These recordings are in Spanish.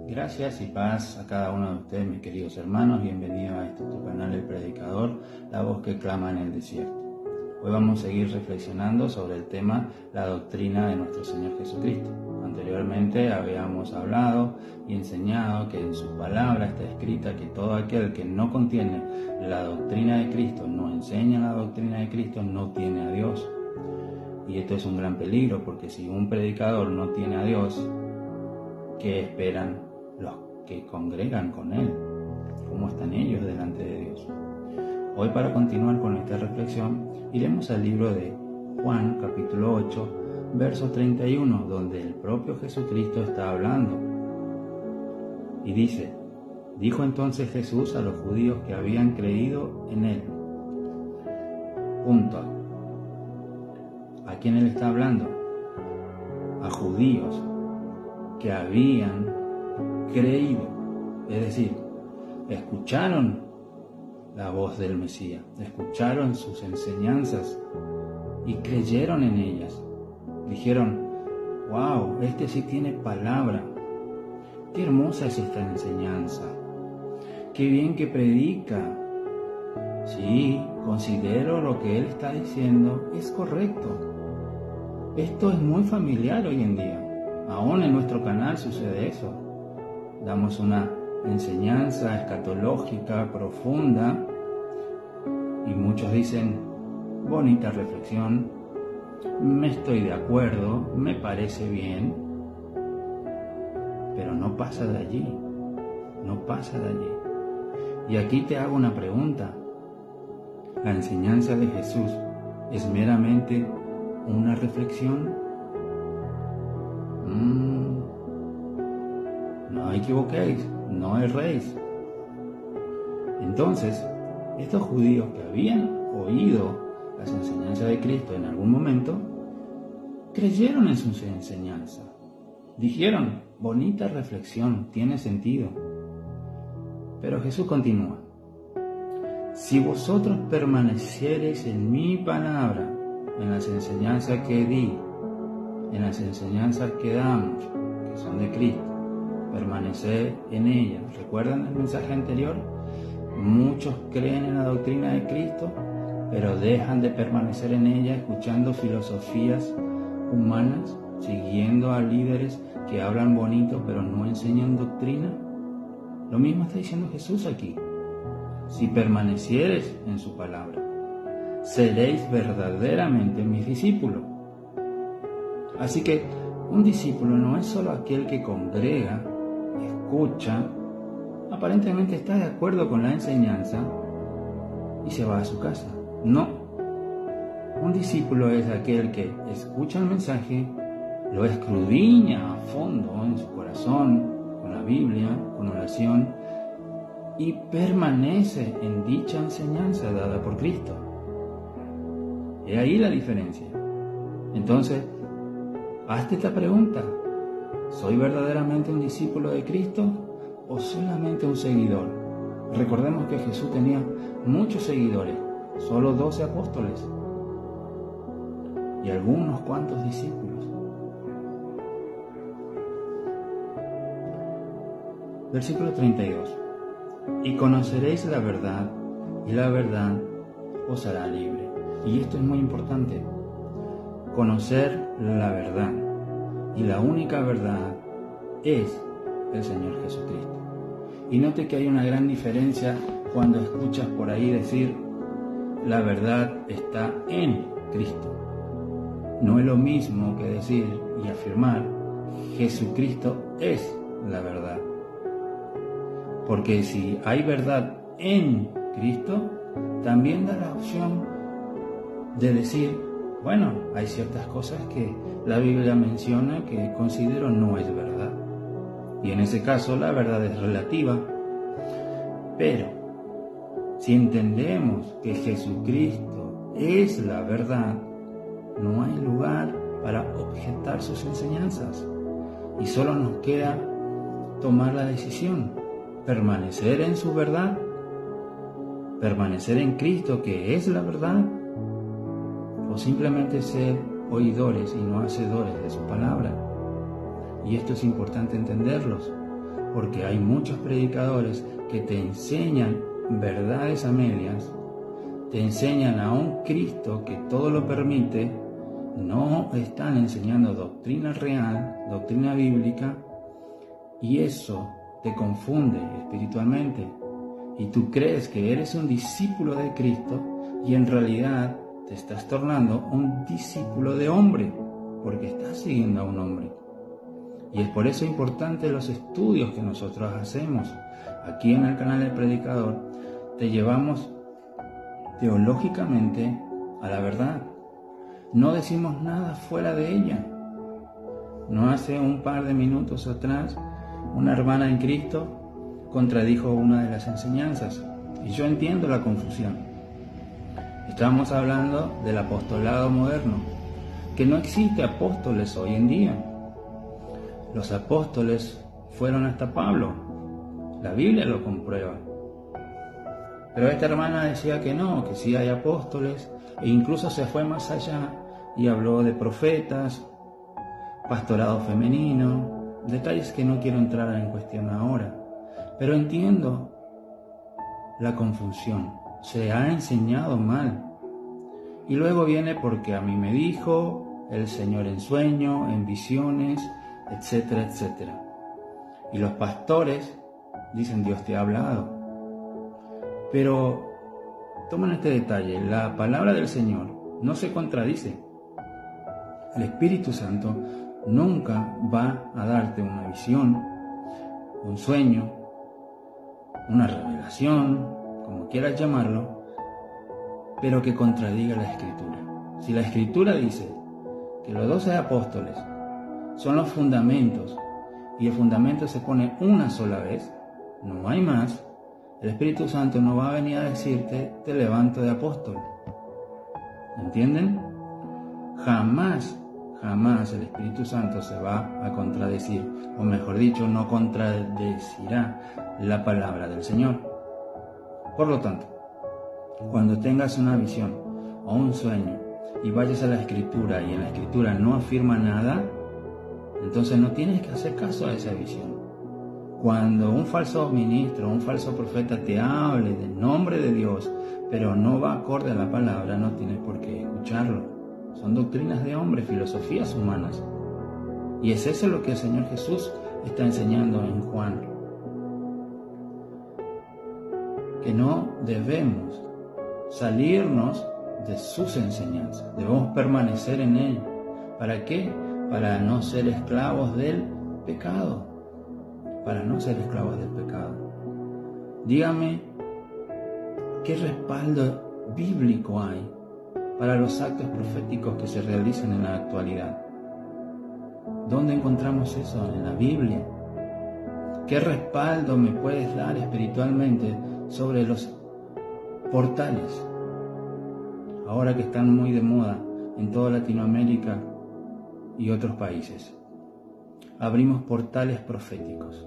Gracias y paz a cada uno de ustedes, mis queridos hermanos. Bienvenidos a este tu canal El Predicador, la voz que clama en el desierto. Hoy vamos a seguir reflexionando sobre el tema la doctrina de nuestro Señor Jesucristo. Anteriormente habíamos hablado y enseñado que en su palabra está escrita que todo aquel que no contiene la doctrina de Cristo, no enseña la doctrina de Cristo, no tiene a Dios. Y esto es un gran peligro, porque si un predicador no tiene a Dios, ¿qué esperan los que congregan con él? ¿Cómo están ellos delante de Dios? Hoy, para continuar con esta reflexión, iremos al libro de Juan, capítulo 8, verso 31, donde el propio Jesucristo está hablando. Y dice: dijo entonces Jesús a los judíos que habían creído en él. Punto. ¿A quién él está hablando? A judíos que habían creído, es decir, escucharon la voz del Mesías, escucharon sus enseñanzas y creyeron en ellas. Dijeron: wow, este sí tiene palabra, qué hermosa es esta enseñanza, qué bien que predica. Sí, considero lo que él está diciendo es correcto. Esto es muy familiar hoy en día. Aún en nuestro canal sucede eso. Damos una enseñanza escatológica profunda y muchos dicen: bonita reflexión, me estoy de acuerdo, me parece bien, pero no pasa de allí, no pasa de allí. Y aquí te hago una pregunta: ¿la enseñanza de Jesús es meramente una reflexión? No equivoquéis, no erréis. Entonces, estos judíos que habían oído las enseñanzas de Cristo en algún momento, creyeron en sus enseñanzas. Dijeron: bonita reflexión, tiene sentido. Pero Jesús continúa: si vosotros permaneciereis en mi palabra, en las enseñanzas que di, en las enseñanzas que damos, que son de Cristo, permanecer en ellas. ¿Recuerdan el mensaje anterior? Muchos creen en la doctrina de Cristo, pero dejan de permanecer en ella, escuchando filosofías humanas, siguiendo a líderes que hablan bonito pero no enseñan doctrina. Lo mismo está diciendo Jesús aquí: si permaneciereis en su palabra, seréis verdaderamente mis discípulos. Así que un discípulo no es solo aquel que congrega, escucha, aparentemente está de acuerdo con la enseñanza y se va a su casa. No. Un discípulo es aquel que escucha el mensaje, lo escudriña a fondo en su corazón, con la Biblia, con oración, y permanece en dicha enseñanza dada por Cristo. He ahí la diferencia. Entonces, hazte esta pregunta: ¿soy verdaderamente un discípulo de Cristo o solamente un seguidor? Recordemos que Jesús tenía muchos seguidores, solo 12 apóstoles y algunos cuantos discípulos. Versículo 32: y conoceréis la verdad, y la verdad os hará libre. Y esto es muy importante: conocer la verdad. Y la única verdad es el Señor Jesucristo. Y note que hay una gran diferencia cuando escuchas por ahí decir: la verdad está en Cristo. No es lo mismo que decir y afirmar: Jesucristo es la verdad. Porque si hay verdad en Cristo, también da la opción de decir: bueno, hay ciertas cosas que la Biblia menciona que considero no es verdad. Y en ese caso la verdad es relativa. Pero si entendemos que Jesucristo es la verdad, no hay lugar para objetar sus enseñanzas. Y solo nos queda tomar la decisión: permanecer en su verdad, permanecer en Cristo, que es la verdad, o simplemente ser oidores y no hacedores de su palabra. Y esto es importante entenderlos, porque hay muchos predicadores que te enseñan verdades a medias, te enseñan a un Cristo que todo lo permite, no están enseñando doctrina real, doctrina bíblica, y eso te confunde espiritualmente. Y tú crees que eres un discípulo de Cristo y en realidad te estás tornando un discípulo de hombre, porque estás siguiendo a un hombre. Y es por eso importante los estudios que nosotros hacemos. Aquí en el canal del Predicador te llevamos teológicamente a la verdad. No decimos nada fuera de ella. No hace un par de minutos atrás, una hermana en Cristo contradijo una de las enseñanzas. Y yo entiendo la confusión. Estamos hablando del apostolado moderno, que no existe apóstoles hoy en día. Los apóstoles fueron hasta Pablo. La Biblia lo comprueba. Pero esta hermana decía que no, que sí hay apóstoles, e incluso se fue más allá y habló de profetas, pastorado femenino, detalles que no quiero entrar en cuestión ahora. Pero entiendo la confusión. Se ha enseñado mal. Y luego viene porque a mí me dijo el Señor en sueño, en visiones, etcétera, etcétera. Y los pastores dicen Dios te ha hablado. Pero tomen este detalle, la palabra del Señor no se contradice. El Espíritu Santo nunca va a darte una visión, un sueño, una revelación, como quieras llamarlo, pero que contradiga la Escritura. Si la Escritura dice que los 12 apóstoles son los fundamentos y el fundamento se pone una sola vez, no hay más, el Espíritu Santo no va a venir a decirte te levanto de apóstol. ¿Entienden? Jamás el Espíritu Santo se va a contradecir, o mejor dicho, no contradecirá la palabra del Señor. Por lo tanto, cuando tengas una visión o un sueño y vayas a la Escritura y en la Escritura no afirma nada, entonces no tienes que hacer caso a esa visión. Cuando un falso ministro, un falso profeta te hable del nombre de Dios, pero no va acorde a la palabra, no tienes por qué escucharlo. Son doctrinas de hombre, filosofías humanas. Y es eso lo que el Señor Jesús está enseñando en Juan. Que no debemos salirnos de sus enseñanzas. Debemos permanecer en Él. ¿Para qué? Para no ser esclavos del pecado. Para no ser esclavos del pecado. Dígame, ¿qué respaldo bíblico hay para los actos proféticos que se realizan en la actualidad? ¿Dónde encontramos eso? En la Biblia. ¿Qué respaldo me puedes dar espiritualmente sobre los portales? Ahora que están muy de moda en toda Latinoamérica y otros países. Abrimos portales proféticos.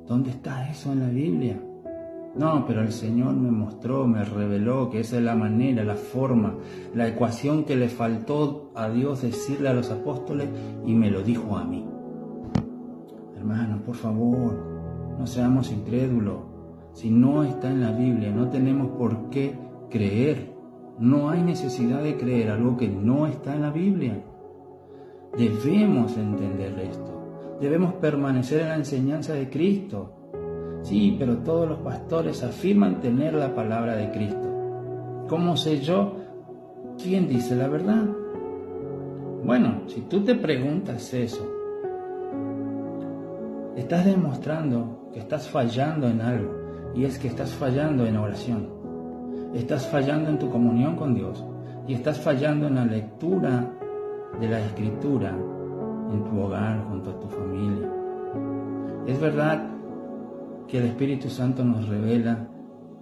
¿Dónde está eso en la Biblia? No, pero el Señor me mostró, me reveló que esa es la manera, la forma, la ecuación que le faltó a Dios decirle a los apóstoles y me lo dijo a mí. Hermanos, por favor, no seamos incrédulos. Si no está en la Biblia, no tenemos por qué creer. No hay necesidad de creer algo que no está en la Biblia. Debemos entender esto. Debemos permanecer en la enseñanza de Cristo. Sí, pero todos los pastores afirman tener la palabra de Cristo. ¿Cómo sé yo quién dice la verdad? Bueno, si tú te preguntas eso, estás demostrando que estás fallando en algo, y es que estás fallando en oración. Estás fallando en tu comunión con Dios y estás fallando en la lectura de la Escritura en tu hogar, junto a tu familia. Es verdad que el Espíritu Santo nos revela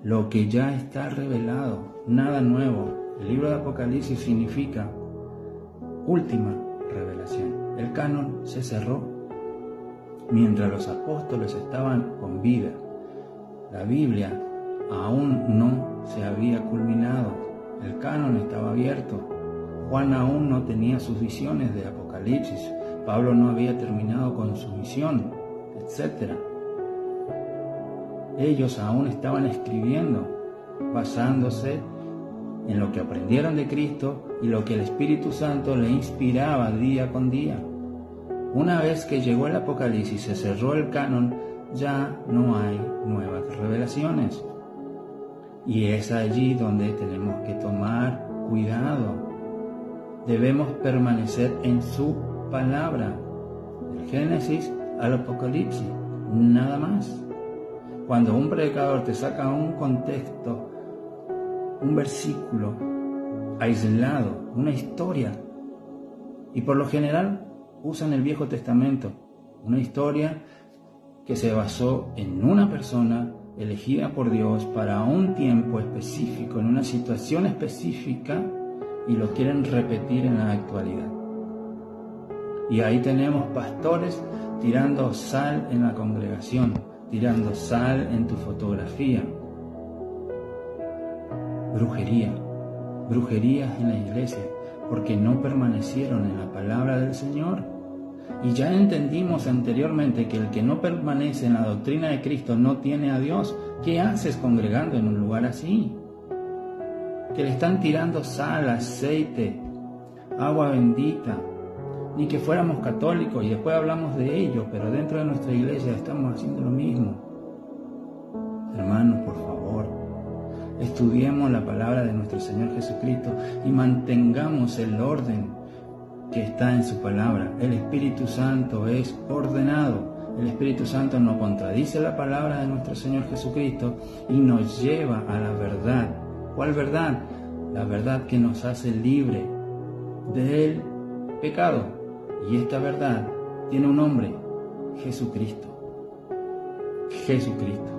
lo que ya está revelado, nada nuevo. El libro de Apocalipsis significa última revelación. El canon se cerró mientras los apóstoles estaban con vida. La Biblia aún no se había culminado, el canon estaba abierto. Juan aún no tenía sus visiones de Apocalipsis, Pablo no había terminado con su misión. etc. Ellos aún estaban escribiendo, basándose en lo que aprendieron de Cristo y lo que el Espíritu Santo le inspiraba día con día. Una vez que llegó el Apocalipsis y se cerró el canon, ya no hay nuevas revelaciones. Y es allí donde tenemos que tomar cuidado. Debemos permanecer en su palabra, del Génesis al Apocalipsis, nada más. Cuando un predicador te saca un contexto, un versículo aislado, una historia, y por lo general usan el Viejo Testamento, una historia que se basó en una persona elegida por Dios para un tiempo específico, en una situación específica, y lo quieren repetir en la actualidad. Y ahí tenemos pastores tirando sal en la congregación, tirando sal en tu fotografía. Brujerías en la iglesia, porque no permanecieron en la palabra del Señor. Y ya entendimos anteriormente que el que no permanece en la doctrina de Cristo no tiene a Dios. ¿Qué haces congregando en un lugar así? Que le están tirando sal, aceite, agua bendita. Ni que fuéramos católicos y después hablamos de ello, pero dentro de nuestra iglesia estamos haciendo lo mismo. Hermanos, por favor, estudiemos la palabra de nuestro Señor Jesucristo y mantengamos el orden que está en su palabra. El Espíritu Santo es ordenado. El Espíritu Santo no contradice la palabra de nuestro Señor Jesucristo y nos lleva a la verdad. ¿Cuál verdad? La verdad que nos hace libre del pecado. Y esta verdad tiene un nombre: Jesucristo. Jesucristo.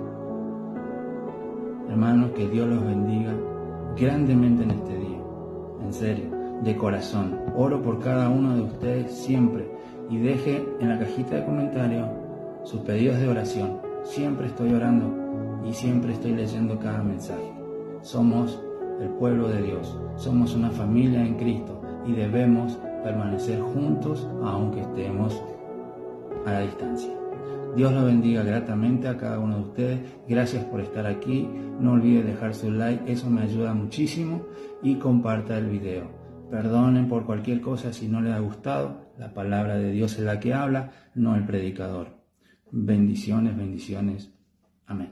Hermanos, que Dios los bendiga grandemente en este día. En serio, de corazón. Oro por cada uno de ustedes siempre. Y deje en la cajita de comentarios sus pedidos de oración. Siempre estoy orando y siempre estoy leyendo cada mensaje. Somos el pueblo de Dios. Somos una familia en Cristo y debemos permanecer juntos aunque estemos a la distancia. Dios los bendiga gratamente a cada uno de ustedes. Gracias por estar aquí. No olvide dejar su like, eso me ayuda muchísimo, y comparta el video. Perdonen por cualquier cosa si no les ha gustado. La palabra de Dios es la que habla, no el predicador. Bendiciones, bendiciones. Amén.